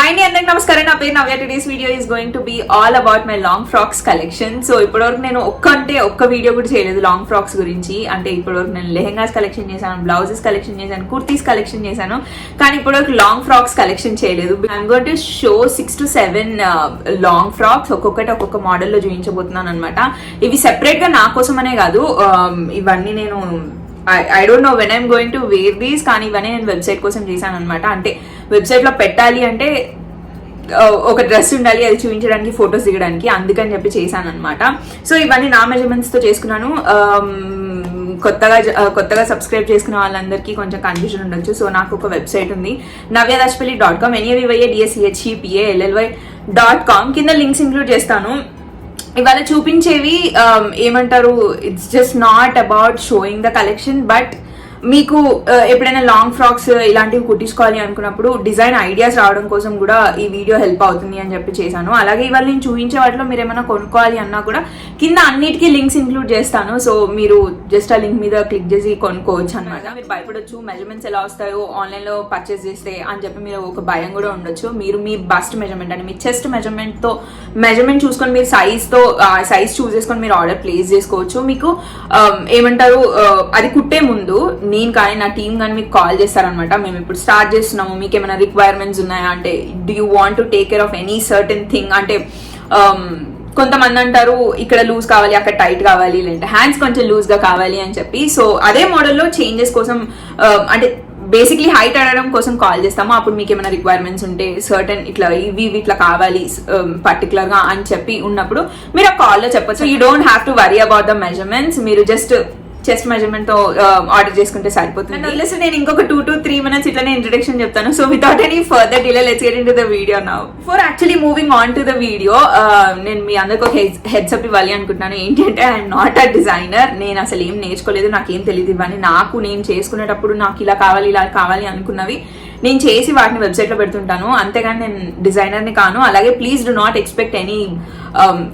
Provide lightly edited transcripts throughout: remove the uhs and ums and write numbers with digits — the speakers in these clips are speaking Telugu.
హాయ్ అండి, అందరికి నమస్కారం. నా పేరు Navya. Today's video is going to be all about my long frocks collection. So ఇప్పటివరకు నేను ఒక్క వీడియో కూడా చేయలేదు లాంగ్ ఫ్రాక్స్ గురించి. అంటే ఇప్పటివరకు నేను లెహెంగాస్ కలెక్షన్ చేశాను, బ్లౌజెస్ కలెక్షన్ చేశాను, కుర్తీస్ కలెక్షన్ చేశాను, కానీ ఇప్పటివరకు లాంగ్ ఫ్రాక్స్ కలెక్షన్ చేయలేదు. I'm going to show 6 to 7 long frocks. ఒక్కొక్కటి ఒక్కొక్క మోడల్లో చూపించబోతున్నాను అనమాట. ఇవి సెపరేట్ గా నా కోసమనే కాదు, ఇవన్నీ నేను I don't know when I'm going to wear these, కానీ ఇవన్నీ నేను వెబ్సైట్ కోసం చేశాను అనమాట. అంటే వెబ్సైట్ లో పెట్టాలి అంటే ఒక డ్రెస్ ఉండాలి, అది చూపించడానికి, ఫొటోస్ దిగడానికి, అందుకని చెప్పి చేశాను అనమాట. సో ఇవన్నీ నా మెజర్మెంట్స్ తో చేసుకున్నాను. కొత్తగా సబ్స్క్రైబ్ చేసుకున్న వాళ్ళందరికీ కొంచెం కన్ఫ్యూజన్ ఉండొచ్చు. సో నాకు ఒక వెబ్సైట్ ఉంది, navyadashpalli.com, navyadashpalli.com. కింద లింక్స్ ఇంక్లూడ్ చేస్తాను. ఇవాళ చూపించేవి ఏమంటారు, it's just not about showing the collection, but మీకు ఎప్పుడైనా లాంగ్ ఫ్రాక్స్ ఇలాంటివి కుట్టించుకోవాలి అనుకున్నప్పుడు డిజైన్ ఐడియాస్ రావడం కోసం కూడా ఈ వీడియో హెల్ప్ అవుతుంది అని చెప్పి చేశాను. అలాగే ఇవాళ నేను చూపించే వాటిలో మీరు ఏమైనా కొనుక్కోవాలి అన్నా కూడా కింద అన్నిటికీ లింక్స్ ఇంక్లూడ్ చేస్తాను. సో మీరు జస్ట్ ఆ లింక్ మీద క్లిక్ చేసి కొనుక్కోవచ్చు అనమాట. మీరు భయపడొచ్చు, మెజర్మెంట్స్ ఎలా వస్తాయో ఆన్లైన్ లో పర్చేస్ చేస్తే అని చెప్పి మీరు ఒక భయం కూడా ఉండొచ్చు. మీరు మీ బస్ట్ మెజర్మెంట్ అంటే మీ చెస్ట్ మెజర్మెంట్ చూసుకొని మీరు సైజ్ చూస్ చేసుకొని మీరు ఆర్డర్ ప్లేస్ చేసుకోవచ్చు. మీకు ఏమంటారు, అది కుట్టే ముందు నేను కానీ నా టీం కానీ మీకు కాల్ చేస్తారనమాట. మేము ఇప్పుడు స్టార్ట్ చేస్తున్నాము, మీకు ఏమైనా రిక్వైర్మెంట్స్ ఉన్నాయా, అంటే do you want to take care of any certain thing, అంటే కొంతమంది అంటారు ఇక్కడ లూజ్ కావాలి, అక్కడ టైట్ కావాలి, లేదంటే హ్యాండ్స్ కొంచెం లూజ్ గా కావాలి అని చెప్పి. సో అదే మోడల్లో చేంజెస్ కోసం అంటే బేసిక్లీ హైట్ అడగడం కోసం కాల్ చేస్తాము. అప్పుడు మీకు ఏమైనా రిక్వైర్మెంట్స్ ఉంటే సర్టన్ ఇవి ఇట్లా కావాలి పర్టికులర్ గా అని చెప్పి ఉన్నప్పుడు మీరు ఆ కాల్లో చెప్పొచ్చు. You don't have to worry about the measurements. మీరు జస్ట్ చెస్ట్ మెజర్మెంట్ తో ఆర్డర్ చేసుకుంటే సరిపోతుంది. నేను ఇంకొక 2 to 3 minutes ఇట్లానే ఇంట్రడక్షన్ చెప్తాను. So without any further delay let's get into the video now. For actually moving on to the video, నేను మీ అందరికి ఒక హెడ్స్ అప్ ఇవ్వాలి అనుకుంటున్నాను. ఏంటంటే ఐఎమ్ నాట్ అ డిజైనర్. నేను అసలు ఏం నేర్చుకోలేదు, నాకేం తెలియదు. ఇవన్నీ నేను చేసుకునేటప్పుడు నాకు ఇలా కావాలి అనుకున్నవి నేను చేసి వాటిని వెబ్సైట్ లో పెడుతుంటాను, అంతేగాని నేను డిజైనర్ని కాను. అలాగే please do not expect any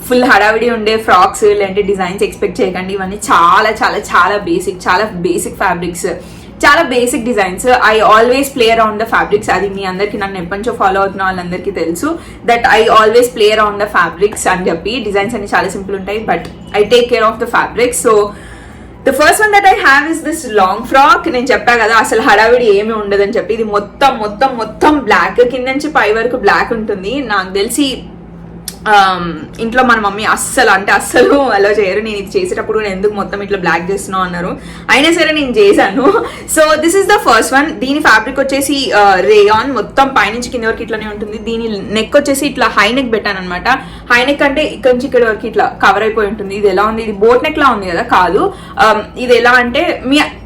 full హడావిడి ఉండే ఫ్రాక్స్ లేదంటే డిజైన్స్ ఎక్స్పెక్ట్ చేయకండి. ఇవన్నీ చాలా చాలా చాలా బేసిక్ ఫ్యాబ్రిక్స్, చాలా basic designs. I always play around the fabrics. అది మీ అందరికి నన్ను ఎప్పటి నుంచో ఫాలో అవుతున్న వాళ్ళందరికీ తెలుసు that I always play around the fabrics అని చెప్పి. డిజైన్స్ అన్ని చాలా సింపుల్ ఉంటాయి, but I take care of the fabrics. So the first one that I have is this long frock. నేను చెప్పా కదా అసలు హడావిడి ఏమి ఉండదని చెప్పి. ఇది మొత్తం బ్లాక్, కింద నుంచి పై వరకు బ్లాక్ ఉంటుంది. నాకు తెలిసి ఇంట్లో మన మమ్మీ అస్సలు అలా చేయరు. నేను ఇది చేసేటప్పుడు ఎందుకు మొత్తం ఇట్లా బ్లాక్ చేస్తున్నావు అన్నారు, అయినా సరే నేను చేశాను. So this is the first one. దీని ఫ్యాబ్రిక్ వచ్చేసి రేయాన్, మొత్తం పైనుంచి కింద వరకు ఇట్లానే ఉంటుంది. దీని నెక్ వచ్చేసి ఇట్లా హై నెక్ పెట్టాను అనమాట. హై నెక్ అంటే ఇక్కడ నుంచి ఇక్కడ వరకు ఇట్లా కవర్ అయిపోయి ఉంటుంది. ఇది ఎలా ఉంది, ఇది బోట్ నెక్ లా ఉంది కదా, కాదు. ఇది ఎలా అంటే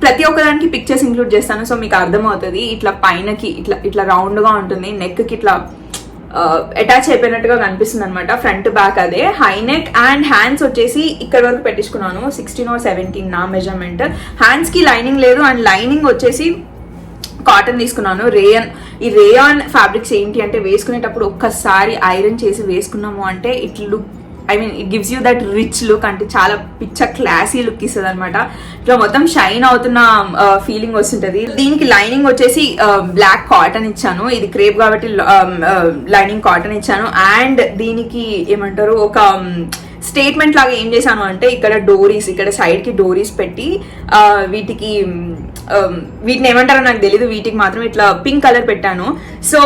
ప్రతి ఒక్కదానికి పిక్చర్స్ ఇంక్లూడ్ చేస్తాను, సో మీకు అర్థమవుతుంది. ఇట్లా పైనకి ఇట్లా రౌండ్ గా ఉంటుంది, నెక్ కి ఇట్లా అటాచ్ అయిపోయినట్టుగా కనిపిస్తుంది అనమాట. ఫ్రంట్ బ్యాక్ అదే. హై నెక్ అండ్ హ్యాండ్స్ వచ్చేసి ఇక్కడ వరకు పెట్టించుకున్నాను, 16 or 17 నా మెజర్మెంట్. హ్యాండ్స్ కి లైనింగ్ లేదు, అండ్ లైనింగ్ వచ్చేసి కాటన్ తీసుకున్నాను. ఈ రేయాన్ ఫ్యాబ్రిక్స్ ఏంటి అంటే వేసుకునేటప్పుడు ఒక్కసారి ఐరన్ చేసి వేసుకున్నాము అంటే it gives you that rich look, అంటే చాలా క్లాసీ లుక్ ఇస్తుంది అనమాట. ఇట్లా మొత్తం షైన్ అవుతున్న ఫీలింగ్ వస్తుంటది. దీనికి లైనింగ్ వచ్చేసి బ్లాక్ కాటన్ ఇచ్చాను. ఇది క్రేప్ కాబట్టి లైనింగ్ కాటన్ ఇచ్చాను. అండ్ దీనికి ఏమంటారు, ఒక స్టేట్మెంట్ లాగా ఏం చేశాను అంటే ఇక్కడ సైడ్ కి డోరీస్ పెట్టి వీటిని ఏమంటారో నాకు తెలీదు, వీటికి మాత్రం ఇట్లా పింక్ కలర్ పెట్టాను. So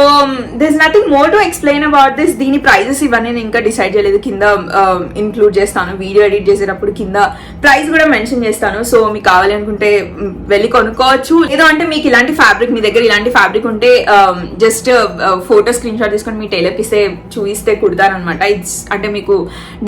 this nothing more to explain about this. దీని ప్రైజెస్ ఇవన్నీ నేను ఇంకా డిసైడ్ చేయలేదు, కింద ఇంక్లూడ్ చేస్తాను. వీడియో ఎడిట్ చేసేటప్పుడు కింద ప్రైస్ కూడా మెన్షన్ చేస్తాను. సో మీకు కావాలి అనుకుంటే వెళ్ళి కొనుక్కోవచ్చు. ఏదో అంటే మీకు ఇలాంటి ఫ్యాబ్రిక్, మీ దగ్గర ఇలాంటి ఫ్యాబ్రిక్ ఉంటే జస్ట్ ఫోటో స్క్రీన్ షాట్ తీసుకొని మీ టైలర్కి చూయిస్తే కుడతారనమాట. అంటే మీకు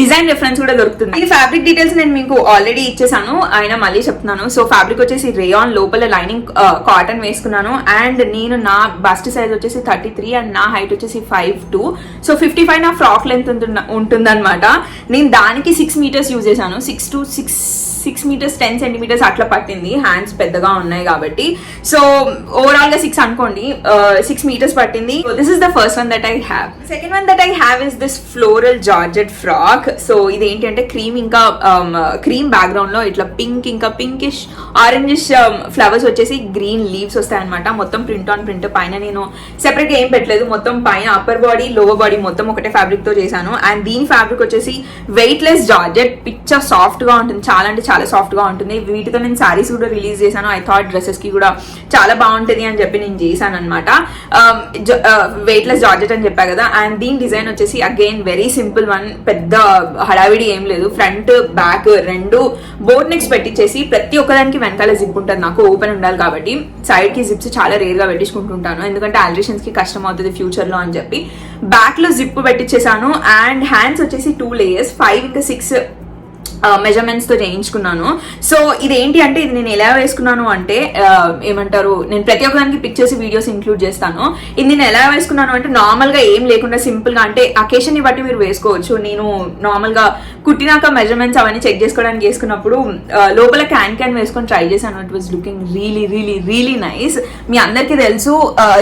డిజైన్ రెఫరెన్స్ కూడా దొరుకుతుంది. ఈ ఫ్యాబ్రిక్ డీటెయిల్స్ నేను మీకు ఆల్రెడీ ఇచ్చేసాను, అయినా మళ్ళీ చెప్తున్నాను. సో ఫ్యాబ్రిక్ వచ్చేసి రేయాన్, లోపల లైనింగ్ కాటన్ వేసుకున్నాను. అండ్ నేను నా బస్ట్ సైజ్ వచ్చేసి 33 అండ్ నా హైట్ వచ్చేసి 5'2". సో 55 నా ఫ్రాక్ లెంత్ ఉంటుందన్నమాట. నేను దానికి 6 meters యూజ్ చేశాను. 6 meters 10 centimeters అట్లా పట్టింది, హ్యాండ్స్ పెద్దగా ఉన్నాయి కాబట్టి. సో ఓవరాల్ గా 6 అనుకోండి, 6 meters పట్టింది. This is the first one that I have. Second one that I have is this floral georgette frock. So ఇది ఏంటి అంటే క్రీమ్ బ్యాక్గ్రౌండ్ లో ఇట్లా పింక్ ఇంకా పింకిష్ ఆరెంజిష్ ఫ్లవర్స్ ఫ్లవర్స్ వచ్చేసి గ్రీన్ లీవ్స్ వస్తాయి అనమాట. మొత్తం ప్రింట్ ఆన్ ప్రింట్. పైన నేను సెపరేట్ గా ఏం పెట్టలేదు, మొత్తం పైన అప్పర్ బాడీ లోవర్ బాడీ మొత్తం ఒకటే ఫ్యాబ్రిక్ తో చేశాను. అండ్ దీని ఫ్యాబ్రిక్ వచ్చేసి వెయిట్ లెస్ జార్జెట్, పిచ్చ సాఫ్ట్ గా ఉంటుంది, చాలా అంటే చాలా సాఫ్ట్ గా ఉంటుంది. వీటితో నేను సారీస్ కూడా రిలీజ్ చేశాను. ఐ థాట్ డ్రెస్సెస్ కి కూడా చాలా బాగుంటది అని చెప్పి నేను చేశాను అనమాట. వెయిట్ లెస్ జార్జెట్ అని చెప్పా కదా. అండ్ దీని డిజైన్ వచ్చేసి అగైన్ వెరీ సింపుల్ వన్, పెద్ద హడావిడి ఏం లేదు. ఫ్రంట్ బ్యాక్ రెండు బోట్ నెక్స్ పెట్టించేసి ప్రతి ఒక్కదానికి వెనకాల జిప్ ఉంటుంది, నాకు ఓపెన్ ఉండాలి కాబట్టి. సైడ్ కి జిప్స్ చాలా రేర్ గా పెట్టించుకుంటుంటాను, ఎందుకంటే ఆల్ట్రేషన్స్ కి కష్టం అవుతుంది ఫ్యూచర్ లో అని చెప్పి. బ్యాక్ లో జిప్ పెట్టించేసాను. అండ్ హ్యాండ్స్ వచ్చేసి 2 layers 5 ఇంకా 6 మెజర్మెంట్స్ తో చేయించుకున్నాను. సో ఇదేంటి అంటే ఇది నేను ఎలా వేసుకున్నాను అంటే ఏమంటారు, నేను ప్రతి ఒక్కదానికి పిక్చర్స్ వీడియోస్ ఇంక్లూడ్ చేస్తాను. ఇది నేను ఎలా వేసుకున్నాను అంటే నార్మల్ గా ఏం లేకుండా సింపుల్ గా, అంటే అకేషన్ ని బట్టి మీరు వేసుకోవచ్చు. నేను నార్మల్ గా కుట్టినాక మెజర్మెంట్స్ అవన్నీ చెక్ చేసుకోవడానికి వేసుకున్నప్పుడు లోపల క్యాన్ వేసుకొని ట్రై చేశాను. It was looking really really really nice. మీ అందరికీ తెలుసు,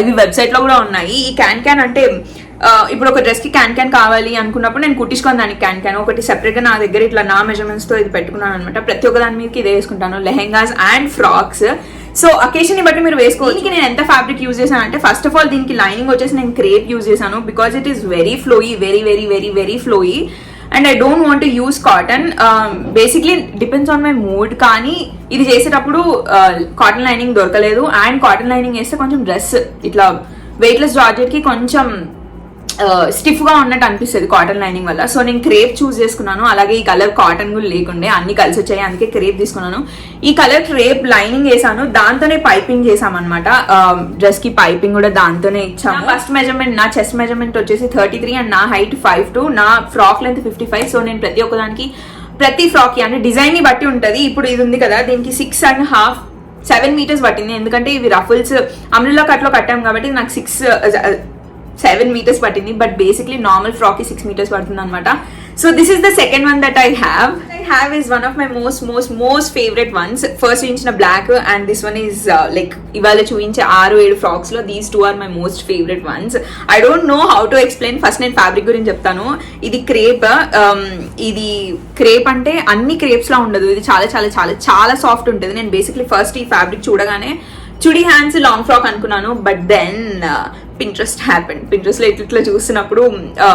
ఇవి వెబ్సైట్ లో కూడా ఉన్నాయి. ఈ క్యాన్ అంటే ఇప్పుడు ఒక డ్రెస్ కి క్యాన్ కావాలి అనుకున్నప్పుడు నేను కుట్టించుకొని దానికి క్యాన్ ఒకటి సెపరేట్ గా నా దగ్గర ఇట్లా నా మెజర్మెంట్స్ తో ఇది పెట్టుకున్నాను అనమాట. ప్రతి ఒక్క దాని మీదకి ఇదే వేసుకుంటాను, lehengas and frocks. So occasion ని బట్టి మీరు వేసుకోవచ్చు. దీనికి నేను ఎంత ఫ్యాబ్రిక్ యూజ్ చేశాను అంటే, ఫస్ట్ ఆఫ్ ఆల్ దీనికి లైనింగ్ వచ్చేసి నేను క్రేప్ యూజ్ చేశాను, because it is very flowy, very very very very flowy. And I don't want to use cotton. Basically depends on my mood. కానీ ఇది చేసేటప్పుడు కాటన్ లైనింగ్ దొరకలేదు. అండ్ కాటన్ లైనింగ్ వేస్తే కొంచెం డ్రెస్ ఇట్లా వెయిట్ లెస్ జార్జెట్ కి కొంచెం స్టిఫ్ గా ఉన్నట్టు అనిపిస్తుంది కాటన్ లైనింగ్ వల్ల. సో నేను క్రేప్ చూస్ చేసుకున్నాను. అలాగే ఈ కలర్ కాటన్ కూడా లేకుండే, అన్ని కలిసి వచ్చాయి, అందుకే క్రేప్ తీసుకున్నాను. ఈ కలర్ క్రేప్ లైనింగ్ వేసాను, దాంతోనే పైపింగ్ చేసామన్నమాట. డ్రెస్ కి పైపింగ్ కూడా దాంతోనే ఇచ్చాము. ఫస్ట్ మెజర్మెంట్, నా చెస్ట్ మెజర్మెంట్ వచ్చేసి 33 అండ్ నా హైట్ 5'2", నా ఫ్రాక్ లెంత్ 55. సో నేను ప్రతి ఒక్కదానికి ప్రతి ఫ్రాక్ కి అంటే డిజైన్ ని బట్టి ఉంటది. ఇప్పుడు ఇది ఉంది కదా, దీనికి 6.5 7 meters పట్టింది, ఎందుకంటే ఇవి రఫుల్స్ అమ్రిల్లా కట్ లో కట్టాం కాబట్టి నాకు 7 meters పట్టింది. బట్ బేసిక్లీ నార్మల్ ఫ్రాక్ కి 6 meters పడుతుంది అనమాట. So this is the second one that I have is one of my most favourite ones. First చూపించిన black and this one is like ఇవాళ చూపించే 6-7 ఫ్రాక్స్ లో these 2 are my most favorite ones. I don't know how to explain. First నేను ఫ్యాబ్రిక్ గురించి చెప్తాను. ఇది క్రేప్. ఇది క్రేప్ అంటే అన్ని క్రేప్స్ లా ఉండదు, ఇది చాలా చాలా చాలా చాలా సాఫ్ట్ ఉంటుంది. నేను బేసిక్లీ ఫస్ట్ ఈ ఫ్యాబ్రిక్ చూడగానే చుడీ హ్యాండ్స్ లాంగ్ ఫ్రాక్ అనుకున్నాను. But then Pinterest happened. Pinterest లో ఇట్లా చూస్తున్నప్పుడు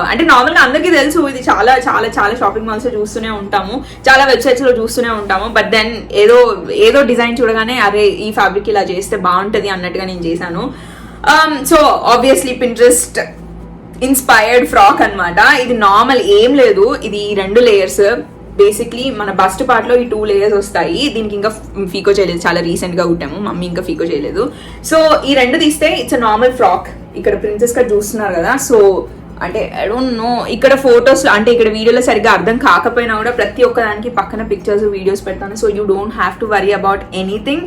అంటే నార్మల్ గా అందరికీ తెలుసు ఇది చాలా చాలా చాలా షాపింగ్ మాల్స్ లో చూస్తూనే ఉంటాము, చాలా వెబ్సైట్స్ లో చూస్తూనే ఉంటాము. బట్ దెన్ ఏదో డిజైన్ చూడగానే అరే ఈ ఫ్యాబ్రిక్ ఇలా చేస్తే బాగుంటది అన్నట్టుగా నేను చేశాను. So obviously Pinterest inspired frock అనమాట. ఇది నార్మల్ ఏం లేదు, ఇది 2 layers. బేసిక్లీ మన బస్ట్ పార్ట్ లో ఈ 2 layers వస్తాయి. దీనికి ఇంకా ఫీకో చేయలేదు, చాలా రీసెంట్ గా కుట్టాము, మమ్మీ ఇంకా ఫీకో చేయలేదు. సో ఈ 2 తీస్తే ఇట్స్ నార్మల్ ఫ్రాక్. ఇక్కడ ప్రిన్సెస్ కట్ చూస్తున్నారు కదా. సో అంటే ఐ డోంట్ నో, ఇక్కడ ఫొటోస్ అంటే ఇక్కడ వీడియోలో సరిగ్గా అర్థం కాకపోయినా కూడా ప్రతి ఒక్కదానికి పక్కన పిక్చర్స్ వీడియోస్ పెడతాను. So you don't have to worry about anything.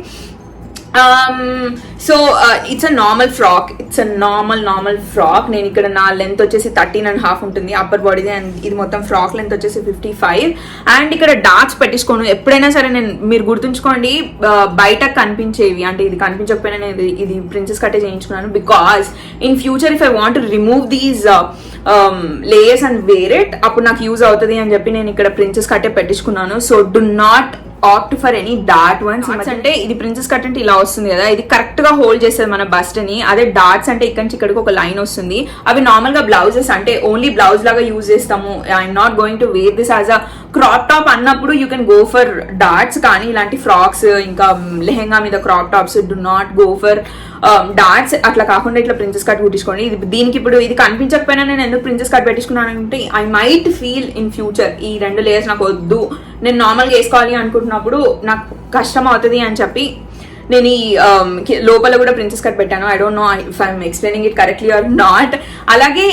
So it's a normal frock. It's a normal frock. నేను ఇక్కడ నా లెంత్ వచ్చేసి 13.5 ఉంటుంది అప్పర్ బాడీది. అండ్ ఇది మొత్తం ఫ్రాక్ లెంత్ వచ్చేసి 55. అండ్ ఇక్కడ డాట్స్ పెట్టించుకోను ఎప్పుడైనా సరే. మీరు గుర్తుంచుకోండి, బయట కనిపించేవి అంటే ఇది కనిపించకపోయినా నేను ఇది ప్రిన్సెస్ కట్టే చేయించుకున్నాను. Because in future if I want to remove these layers and wear it, అప్పుడు నాకు యూజ్ అవుతుంది అని చెప్పి నేను ఇక్కడ ప్రిన్సెస్ కట్టే పెట్టించుకున్నాను. So do not opt for any dot ones. అంటే ఇది ప్రిన్సెస్ కట్ అంటే ఇలా వస్తుంది కదా, ఇది కరెక్ట్ గా హోల్డ్ చేస్తుంది మన బస్ట్ ని. అదే డాట్స్ అంటే ఇక్కడ నుంచి ఇక్కడికి ఒక లైన్ వస్తుంది. అవి నార్మల్ గా బ్లౌజెస్ అంటే ఓన్లీ బ్లౌజ్ లాగా యూజ్ చేస్తాము. I'm not going to wear this as a crop top అన్నప్పుడు you can go for dots. కానీ ఇలాంటి ఫ్రాక్స్ ఇంకా లెహెంగా మీద crop tops do not go for dots. అట్లా కాకుండా ఇట్లా ప్రిన్సెస్ కట్ కుట్టించుకోండి. దీనికి ఇప్పుడు ఇది కనిపించకపోయినా నేను ఎందుకు ప్రిన్సెస్ కట్ పెట్టించుకున్నాను అంటే I might feel in future ఈ 2 layers నాకు వద్దు, నేను నార్మల్గా వేసుకోవాలి అనుకుంటున్నప్పుడు నాకు కష్టం అవుతుంది అని చెప్పి నేను ఈ లోపల కూడా ప్రిన్సెస్ కట్ పెట్టాను. I don't know if I'm explaining it correctly or not. అలాగే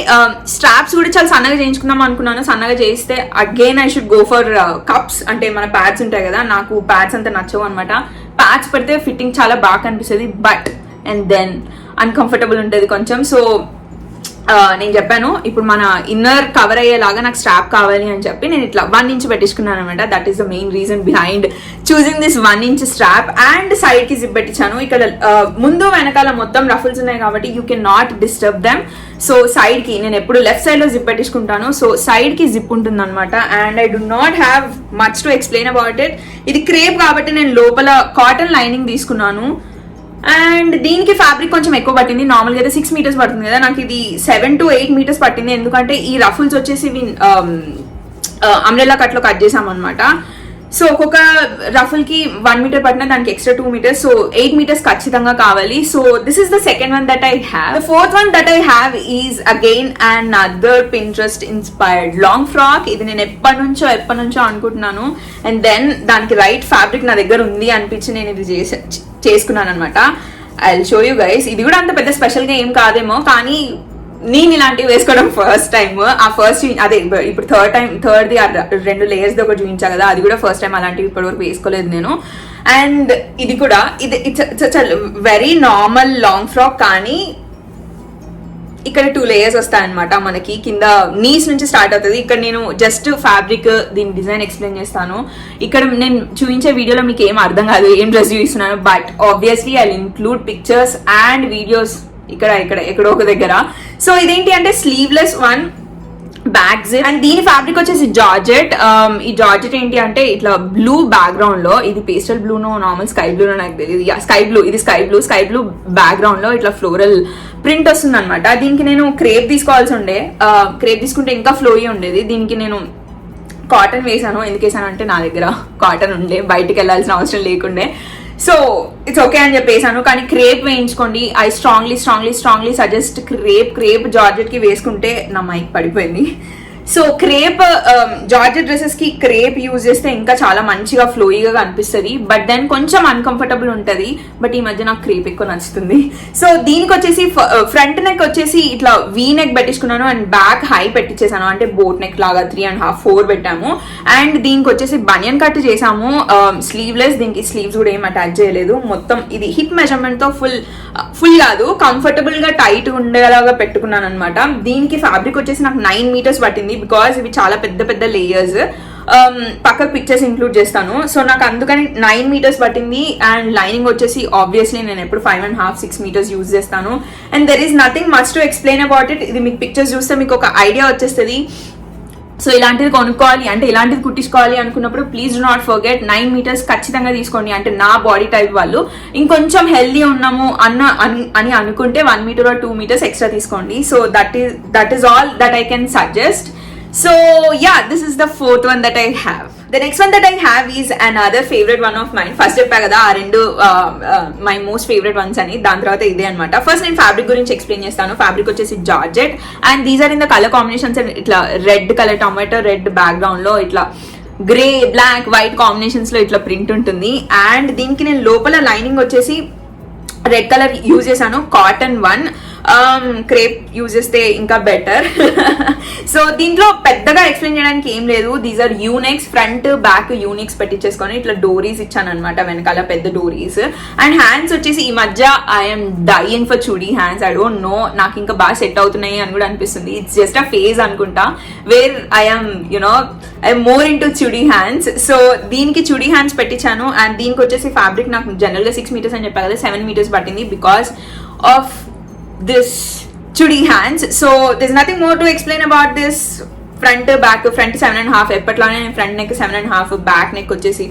స్ట్రాప్స్ కూడా చాలా సన్నగా చేయించుకుందాం అనుకున్నాను. సన్నగా చేస్తే again I should go for cups. అంటే మన ప్యాడ్స్ ఉంటాయి కదా, నాకు ప్యాడ్స్ అంత నచ్చవు అనమాట. ప్యాడ్స్ పెడితే ఫిట్టింగ్ చాలా బాగా కనిపిస్తుంది, బట్ అండ్ దెన్ అన్కంఫర్టబుల్ ఉంటుంది కొంచెం. సో నేను చెప్పాను ఇప్పుడు మన ఇన్నర్ కవర్ అయ్యేలాగా నాకు స్ట్రాప్ కావాలి అని చెప్పి నేను ఇట్లా 1 ఇంచ్ పెట్టించుకున్నాను అనమాట. That is the main reason behind choosing this 1 inch strap. And side కి జిప్ పెట్టించాను. ఇక్కడ ముందు వెనకాల మొత్తం రఫుల్స్ ఉన్నాయి కాబట్టి you can not disturb them. So side కి నేను ఎప్పుడు లెఫ్ట్ సైడ్ లో జిప్ పెట్టించుకుంటాను. సో సైడ్ కి జిప్ ఉంటుంది అనమాట. And I do not have much to explain about it. ఇది క్రేప్ కాబట్టి నేను లోపల కాటన్ లైనింగ్ తీసుకున్నాను. అండ్ దీనికి ఫ్యాబ్రిక్ కొంచెం ఎక్కువ పట్టింది. నార్మల్గా అయితే 6 మీటర్స్ పడుతుంది కదా, నాకు ఇది 7 to 8 మీటర్స్ పట్టింది. ఎందుకంటే ఈ రఫుల్స్ వచ్చేసి అంబ్రెల్లా కట్ లో కట్ చేసాం అనమాట. సో ఒక్కొక్క రఫుల్ కి 1 మీటర్ పట్టిన దానికి ఎక్స్ట్రా 2 మీటర్స్, సో 8 మీటర్స్ ఖచ్చితంగా కావాలి. So this is the second one that I have. The fourth one that I have is again and other Pinterest inspired long frock. ఇది నేను ఎప్పటి నుంచో అనుకుంటున్నాను. అండ్ దెన్ దానికి రైట్ ఫ్యాబ్రిక్ నా దగ్గర ఉంది అనిపించి నేను ఇది చేసుకున్నాను అనమాట. I will show you guys. ఇది కూడా అంత పెద్ద స్పెషల్ గా ఏం కాదేమో, కానీ నేను ఇలాంటివి వేసుకోవడం ఫస్ట్ టైం. ఆ ఫస్ట్ అదే ఇప్పుడు థర్డ్ది 2 లేయర్స్ ది ఒకటి చూపించా కదా, అది కూడా ఫస్ట్ టైం. అలాంటివి ఇప్పటివరకు వేసుకోలేదు నేను. అండ్ ఇది కూడా it's very normal long frock, కానీ ఇక్కడ 2 లేయర్స్ వస్తాయన్నమాట. మనకి కింద నీస్ నుంచి స్టార్ట్ అవుతుంది. ఇక్కడ నేను జస్ట్ ఫ్యాబ్రిక్ దీని డిజైన్ ఎక్స్ప్లెయిన్ చేస్తాను. ఇక్కడ నేను చూపించే వీడియోలో మీకు ఏం అర్థం కాదు ఏం డ్రెస్ చూపిస్తున్నాను, but obviously I include pictures and videos ఎక్కడో ఒక దగ్గర. సో ఇదేంటి అంటే sleeveless one, back zip. And దీని ఫ్యాబ్రిక్ వచ్చేసి జార్జెట్. ఈ జార్జెట్ ఏంటి అంటే ఇట్లా బ్లూ బ్యాక్గ్రౌండ్ లో, ఇది పేస్టల్ బ్లూనో నార్మల్ స్కై బ్లూనో నాకు తెలియదు, స్కై బ్లూ బ్యాక్గ్రౌండ్ లో ఇట్లా ఫ్లోరల్ ప్రింట్ వస్తుంది అనమాట. దీనికి నేను క్రేప్ తీసుకోవాల్సి ఉండే, క్రేప్ తీసుకుంటే ఇంకా ఫ్లోయీ ఉండేది. దీనికి నేను కాటన్ వేసాను. ఎందుకు వేసాను అంటే నా దగ్గర కాటన్ ఉండే, బయటికి వెళ్ళాల్సిన అవసరం లేకుండే. సో ఇట్స్ ఓకే అని చెప్పేసాను. కానీ క్రేప్ వేయించుకోండి. I strongly suggest crepe georgette కి వేసుకుంటే నా మైక్ పడిపోయింది. సో క్రేప్ జార్జెట్ డ్రెస్సెస్ కి క్రేప్ యూజ్ చేస్తే ఇంకా చాలా మంచిగా ఫ్లోయిగా కనిపిస్తుంది. బట్ దెన్ కొంచెం అన్కంఫర్టబుల్ ఉంటుంది. బట్ ఈ మధ్య నాకు క్రేప్ ఎక్కువ నచ్చుతుంది. సో దీనికి వచ్చేసి ఫ్రంట్ నెక్ వచ్చేసి ఇట్లా వీ నెక్ పెట్టించుకున్నాను. అండ్ బ్యాక్ హై పెట్టించేసాను, అంటే బోట్ నెక్ లాగా 3.5 4 పెట్టాము. అండ్ దీనికి వచ్చేసి బనియన్ కట్ చేసాము, స్లీవ్లెస్. దీనికి స్లీవ్స్ కూడా ఏం అటాచ్ చేయలేదు. మొత్తం ఇది హిప్ మెజర్మెంట్ తో ఫుల్ కాదు, కంఫర్టబుల్ గా టైట్ ఉండేలాగా పెట్టుకున్నాను అనమాట. దీనికి ఫ్యాబ్రిక్ వచ్చేసి నాకు 9 మీటర్స్ పట్టింది. బికాస్ ఇవి చాలా పెద్ద లేయర్స్. పక్కకు పిక్చర్స్ ఇంక్లూడ్ చేస్తాను. సో నాకు అందుకని 9 మీటర్స్ పట్టింది. అండ్ లైనింగ్ వచ్చేసి ఆబ్వియస్లీ నేను ఎప్పుడు 5.5 6 మీటర్స్ యూజ్ చేస్తాను. And there is nothing much to explain about it. ఇది మీకు పిక్చర్స్ చూస్తే మీకు ఒక ఐడియా వచ్చేస్తుంది. సో ఇలాంటిది కొనుక్కోవాలి అంటే ఇలాంటిది కుట్టించుకోవాలి అనుకున్నప్పుడు please do not forget 9 meters ఖచ్చితంగా తీసుకోండి. అంటే నా బాడీ టైప్ వాళ్ళు ఇంకొంచెం హెల్దీ ఉన్నాము అని అనుకుంటే 1 మీటర్ or 2 మీటర్స్ ఎక్స్ట్రా తీసుకోండి. So that is all that I can suggest. So yeah, this is the fourth one that I have. The next one that I have is another favorite one of mine. First చెప్పా కదా ఆ రెండు my most favorite ones అని, దాని తర్వాత ఇదే అనమాట. ఫస్ట్ నేను ఫ్యాబ్రిక్ గురించి ఎక్స్ప్లెయిన్ చేస్తాను. ఫ్యాబ్రిక్ వచ్చేసి georgette and these are in the colour combinations. ఇట్లా red colour, tomato red background లో ఇట్లా గ్రే బ్లాక్ వైట్ కాంబినేషన్స్ లో ఇట్లా ప్రింట్ ఉంటుంది. అండ్ దీనికి నేను లోపల లైనింగ్ వచ్చేసి రెడ్ కలర్ యూజ్ చేశాను, కాటన్ వన్. క్రేప్ యూజ్ చేస్తే ఇంకా బెటర్. సో దీంట్లో పెద్దగా ఎక్స్ప్లెయిన్ చేయడానికి ఏం లేదు. These are uniques, front back uniques పెట్టించేసుకొని ఇట్లా డోరీస్ ఇచ్చాను అనమాట, వెనకాల పెద్ద డోరీస్. అండ్ హ్యాండ్స్ వచ్చేసి ఈ మధ్య I'm dying for chudi hands. I don't know, నాకు ఇంకా బాగా సెట్ అవుతున్నాయి అని కూడా అనిపిస్తుంది. ఇట్స్ జస్ట్ అ ఫేజ్ అనుకుంటా, where I'm more in to chudi hands. So దీనికి చుడీ హ్యాండ్స్ పెట్టించాను. అండ్ దీనికి వచ్చేసి ఫ్యాబ్రిక్ నాకు జనరల్ గా 6 మీటర్స్ అని చెప్పా కదా, 7 మీటర్స్ పట్టింది because of this chudi hands. So there's nothing more to explain about this. Front 7.5 ఎప్పట్లానే ఫ్రంట్ నెక్ 7.5, బ్యాక్ నెక్ వచ్చేసి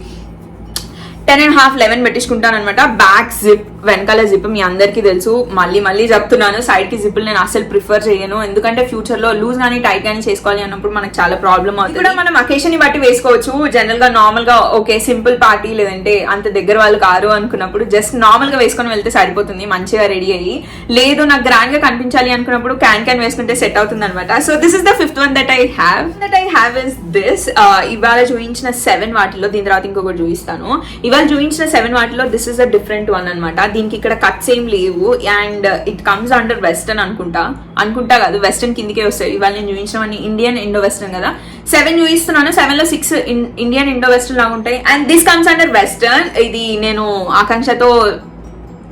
10.5 11 పెట్టించుకుంటాను అనమాట. బ్యాక్ జిప్, వెనకాల జిప్ మీ అందరికీ తెలుసు, మళ్ళీ చెప్తున్నాను. సైడ్ కి జిప్పులు నేను అసలు ప్రిఫర్ చేయను, ఎందుకంటే ఫ్యూచర్ లో లూజ్ కానీ టైట్ కానీ చేసుకోవాలి అన్నప్పుడు మనకు చాలా ప్రాబ్లమ్ అవుతుంది. కూడా మనం అకేషన్ ని బట్టి వేసుకోవచ్చు. జనరల్ గా నార్మల్ గా ఓకే సింపుల్ పార్టీ లేదంటే అంత దగ్గర వాళ్ళు కారు అనుకున్నప్పుడు జస్ట్ నార్మల్ గా వేసుకొని వెళ్తే సరిపోతుంది, మంచిగా రెడీ అయ్యి. లేదు నాకు గ్రాండ్ గా కనిపించాలి అనుకున్నప్పుడు క్యాన్ వేసుకుంటే సెట్ అవుతుంది అనమాట. So this is the fifth one that I have is this. ఇవాళ చూపించిన 7 వాటిలో, దీని తర్వాత ఇంకొకటి చూపిస్తాను. ఇవాళ చూపించిన 7 వాటిలో this is a different one అనమాట. దీనికి ఇక్కడ కట్స్ ఏం లేవు. And it comes under western అనుకుంటా కాదు, వెస్టర్న్ కిందికే వస్తాయి. ఇవాళ నేను చూపించిన ఇండియన్ ఇండో వెస్టర్న్ కదా, 7 చూపిస్తున్నాను. 7 లో 6 ఇండియన్ ఇండో వెస్టర్న్ లాగా ఉంటాయి. And this comes under western. ఇది నేను ఆకాంక్షతో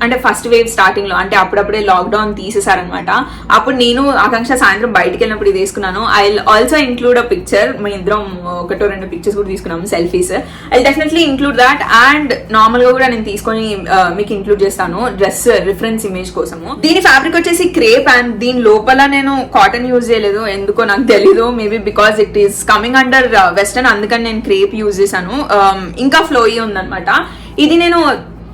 అంటే ఫస్ట్ వేవ్ స్టార్టింగ్ లో, అంటే అప్పుడప్పుడే లాక్డౌన్ తీసేసారనమాట. అప్పుడు నేను ఆకాంక్ష సాయంత్రం బయటకు వెళ్ళినప్పుడు ఇది వేసుకున్నాను. I also include a picture. మీ ఇద్దరం 1-2 పిక్చర్స్ కూడా తీసుకున్నాము, selfies. I definitely include that. And normal గా కూడా నేను తీసుకొని మీకు ఇంక్లూడ్ చేస్తాను డ్రెస్ రిఫరెన్స్ ఇమేజ్ కోసము. దీని ఫ్యాబ్రిక్ వచ్చేసి క్రేప్, అండ్ దీని లోపల నేను కాటన్ యూజ్ చేయలేదు, ఎందుకో నాకు తెలీదు. Maybe because it is coming under western, అందుకని నేను క్రేప్ యూజ్ చేశాను. ఇంకా ఫ్లోయీ ఉందన్నమాట. ఇది నేను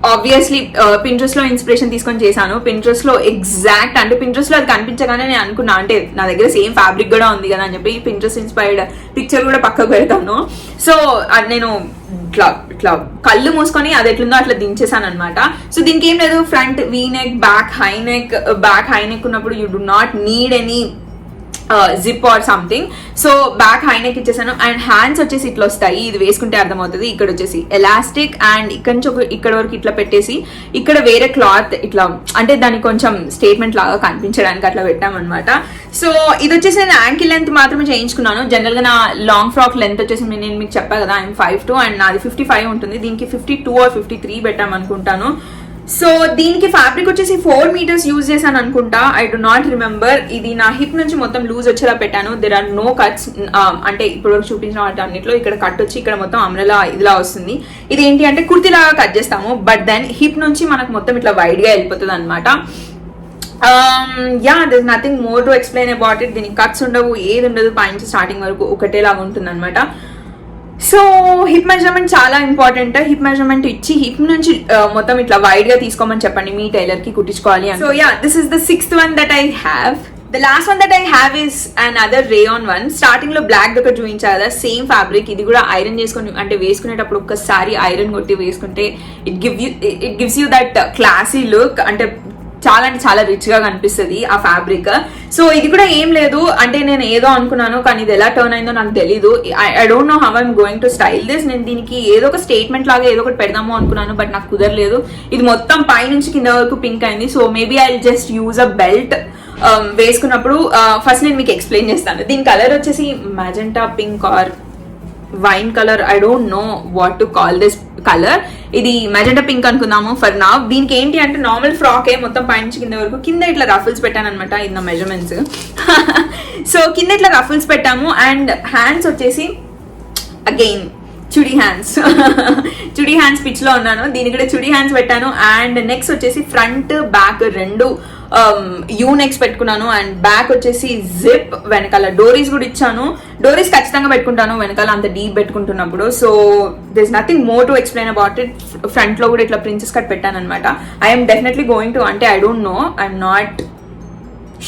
ఆబ్వియస్లీ పింట్రెస్ట్ లో ఇన్స్పిరేషన్ తీసుకొని చేశాను. పింట్రెస్ట్ లో ఎగ్జాక్ట్, అంటే పింట్రెస్ట్ లో అది కనిపించగానే నేను అనుకున్నా, అంటే నా దగ్గర సేమ్ ఫ్యాబ్రిక్ కూడా ఉంది కదా అని చెప్పి పింట్రెస్ట్ ఇన్స్పైర్డ్ పిక్చర్ కూడా పక్కకు పెడతాను. సో అది నేను ఇట్లా కళ్ళు మూసుకొని అది ఎట్లుందో అట్లా దించేసాను అనమాట. సో దీనికి ఏం లేదు, front V neck, back high neck ఉన్నప్పుడు you do not need any zip or something. So back high neck ఇచ్చేసాను. అండ్ హ్యాండ్స్ వచ్చేసి ఇట్లా వస్తాయి, ఇది వేసుకుంటే అర్థమవుతుంది. ఇక్కడ వచ్చేసి ఎలాస్టిక్, అండ్ ఇక్కడ నుంచి ఇక్కడ వరకు ఇట్లా పెట్టేసి ఇక్కడ వేరే క్లాత్ ఇట్లా, అంటే దానికి కొంచెం స్టేట్మెంట్ లాగా కనిపించడానికి అట్లా పెట్టామన్నమాట. సో ఇది వచ్చేసి నేను యాంకిల్ లెంత్ మాత్రమే చేయించుకున్నాను. జనరల్ గా నా లాంగ్ ఫ్రాక్ లెంత్ వచ్చేసి నేను మీకు చెప్పా కదా, ఐఎమ్ 5'2" అండ్ నాది 55 ఉంటుంది. దీనికి 52 or 53 పెట్టామనుకుంటాను. సో దీనికి ఫ్యాబ్రిక్ వచ్చేసి 4 meters యూజ్ చేశాను అనుకుంటా, ఐ డు నాట్ రిమెంబర్. ఇది నా హిప్ నుంచి మొత్తం లూజ్ వచ్చేలా పెట్టాను. There are no cuts. అంటే ఇప్పుడు చూపించిన వాటి అన్నిట్లో ఇక్కడ కట్ వచ్చి ఇక్కడ మొత్తం అమ్రలా ఇదిలా వస్తుంది. ఇది ఏంటి అంటే కుర్తీలాగా కట్ చేస్తాము, బట్ దెన్ హిప్ నుంచి మనకు మొత్తం ఇట్లా వైడ్ గా వెళ్ళిపోతుంది అనమాట. there's nothing more to explain about it. దీనికి కట్స్ ఉండవు, ఏది ఉండదు, పైనుంచి స్టార్టింగ్ వరకు ఒకటేలాగా ఉంటుంది అనమాట. సో హిప్ మెజర్మెంట్ చాలా ఇంపార్టెంట్. హిప్ మెజర్మెంట్ ఇచ్చి హిప్ నుంచి మొత్తం ఇట్లా వైడ్ గా తీసుకోమని చెప్పండి మీ టైలర్ కి కుట్టించుకోవాలి. So this is the 6th one that I have. The last one that I have is another rayon one. Starting లో బ్లాక్ దగ్గర చూపించారు కదా, సేమ్ ఫ్యాబ్రిక్. ఇది కూడా ఐరన్ చేసుకొని, అంటే వేసుకునేటప్పుడు ఒక్కసారి ఐరన్ కొట్టి వేసుకుంటే it gives you that classy look. అంటే చాలా రిచ్ గా కనిపిస్తుంది ఆ ఫ్యాబ్రిక్. సో ఇది కూడా ఏం లేదు, అంటే నేను ఏదో అనుకున్నాను కానీ ఇది ఎలా టర్న్ అయిందో నాకు తెలీదు. I don't know how I'm going to style this. నేను దీనికి ఏదో ఒక స్టేట్మెంట్ లాగా ఏదో ఒకటి పెడదాము అనుకున్నాను, బట్ నాకు కుదరలేదు. ఇది మొత్తం పై నుంచి కింద వరకు పింక్ అయింది. So maybe I just use a belt వేసుకున్నప్పుడు. ఫస్ట్ నేను మీకు ఎక్స్ప్లెయిన్ చేస్తాను. దీని కలర్ వచ్చేసి magenta pink or wine colour, I don't know what to call this colour. ఇది మెజెంటా పింక్ అనుకుందాము ఫర్ నౌ. దీనికి ఏంటి అంటే నార్మల్ ఫ్రాకే, మొత్తం పైనుంచి కింద వరకు. కింద ఇట్లా రఫుల్స్ పెట్టాను అనమాట, ఇన్ ద మెజర్మెంట్స్. సో కింద ఇట్లా రఫుల్స్ పెట్టాము. అండ్ హ్యాండ్స్ వచ్చేసి అగైన్ చుడీ హ్యాండ్స్ పిచ్ లో ఉన్నాను, దీనికి కూడా చుడీ హ్యాండ్స్ పెట్టాను. అండ్ నెక్స్ట్ వచ్చేసి ఫ్రంట్ బ్యాక్ రెండు యూ నెక్స్ పెట్టుకున్నాను. అండ్ బ్యాక్ వచ్చేసి జిప్, వెనకాల డోరీస్ కూడా ఇచ్చాను. డోరీస్ ఖచ్చితంగా పెట్టుకుంటాను వెనకాల అంత డీప్ పెట్టుకుంటున్నప్పుడు. So this nothing more to explain about it. Front లో కూడా ఇట్లా ప్రిన్సెస్ కట్ పెట్టాను అనమాట. ఐఎమ్ డెఫినెట్లీ గోయింగ్ టు, అంటే I don't know, I'm not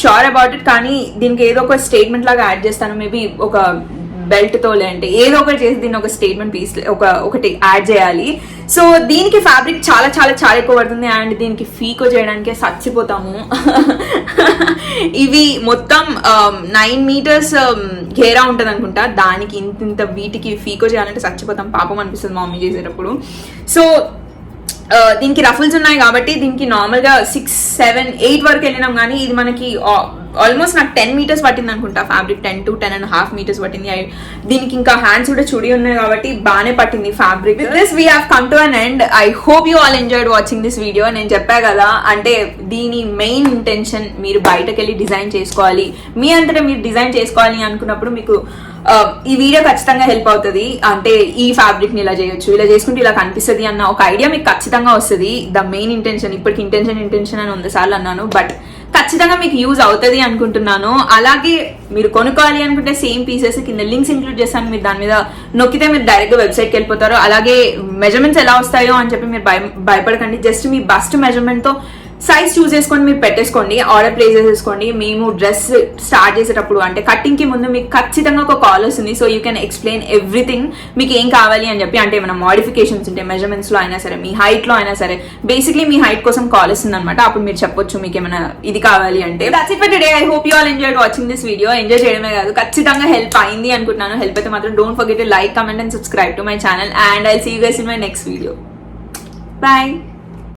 sure about it, కానీ దీనికి ఏదో ఒక స్టేట్మెంట్ లాగా యాడ్ చేస్తాను. మేబీ ఒక బెల్ట్ తో, లేదంటే ఏదో ఒకటి చేసి దీన్ని ఒక స్టేట్మెంట్ పీస్ ఒకటి యాడ్ చేయాలి. సో దీనికి ఫ్యాబ్రిక్ చాలా చాలా చాలా ఎక్కువ పడుతుంది. అండ్ దీనికి ఫీకో చేయడానికి చచ్చిపోతాము. ఇవి మొత్తం 9 meters ఘేరా ఉంటుంది అనుకుంటా, దానికి ఇంత వీటికి ఫీకో చేయాలంటే చచ్చిపోతాం, పాపం అనిపిస్తుంది మా మమ్మీ చేసేటప్పుడు. సో దీనికి రఫుల్స్ ఉన్నాయి కాబట్టి దీనికి నార్మల్ గా 6, 7, 8 వరకు వెళ్ళినాం. కానీ ఇది మనకి ఆల్మోస్ట్ నాకు 10 meters పట్టింది అనుకుంటా ఫ్యాబ్రిక్. 10 to 10.5 meters పట్టింది. దీనికి ఇంకా హ్యాండ్స్ కూడా చుడి ఉన్నాయి కాబట్టి బాగానే పట్టింది fabric. This we have come to an end. I hope you all enjoyed watching this video. నేను చెప్పా కదా, అంటే దీని మెయిన్ ఇంటెన్షన్ మీరు బయటకు వెళ్ళి డిజైన్ చేసుకోవాలి, మీ అంతటా మీరు డిజైన్ చేసుకోవాలి అనుకున్నప్పుడు మీకు ఈ వీడియో ఖచ్చితంగా హెల్ప్ అవుతుంది. అంటే ఈ ఫ్యాబ్రిక్ ని ఇలా చేయొచ్చు, ఇలా చేసుకుంటే ఇలా కనిపిస్తుంది అన్న ఒక ఐడియా మీకు ఖచ్చితంగా వస్తుంది. ద మెయిన్ ఇంటెన్షన్, ఇప్పటికి ఇంటెన్షన్ అని 100 సార్లు అన్నాను, బట్ ఖచ్చితంగా మీకు యూజ్ అవుతుంది అనుకుంటున్నాను. అలాగే మీరు కొనుక్కోవాలి అనుకుంటే సేమ్ పీసెస్ కింద లింక్స్ ఇంక్లూడ్ చేస్తాను, మీరు దాని మీద నొక్కితే మీరు డైరెక్ట్ గా వెబ్సైట్కి వెళ్ళిపోతారు. అలాగే మెజర్మెంట్స్ ఎలా వస్తాయో అని చెప్పి మీరు భయపడకండి. జస్ట్ మీ బస్ట్ మెజర్మెంట్ తో సైజ్ చూస్ చేసుకొని మీరు పెట్టేసుకోండి, ఆర్డర్ ప్లేస్ చేసేసుకోండి. మేము డ్రెస్ స్టార్ట్ చేసేటప్పుడు, అంటే కటింగ్ కి ముందు మీకు ఖచ్చితంగా ఒక కాల్ వస్తుంది. So you can explain everything, మీకు ఏం కావాలి అని చెప్పి. అంటే ఏమైనా మోడిఫికేషన్స్ ఉంటే మెజర్మెంట్స్ లో అయినా సరే, మీ హైట్ లో అయినా సరే, బేసిక్లీ మీ హైట్ కోసం కాల్ వస్తుంది అనమాట. అప్పుడు మీరు చెప్పొచ్చు మీకు ఏమైనా ఇది కావాలి అంటే. That's it for today. I hope you all enjoyed watching this video. Enjoy చేయడమే కాదు, ఖచ్చితంగా హెల్ప్ అయింది అనుకుంటున్నాను. హెల్ప్ అయితే మాత్రం don't forget to like, comment and subscribe to my channel. And I see you guys in my next video. Bye.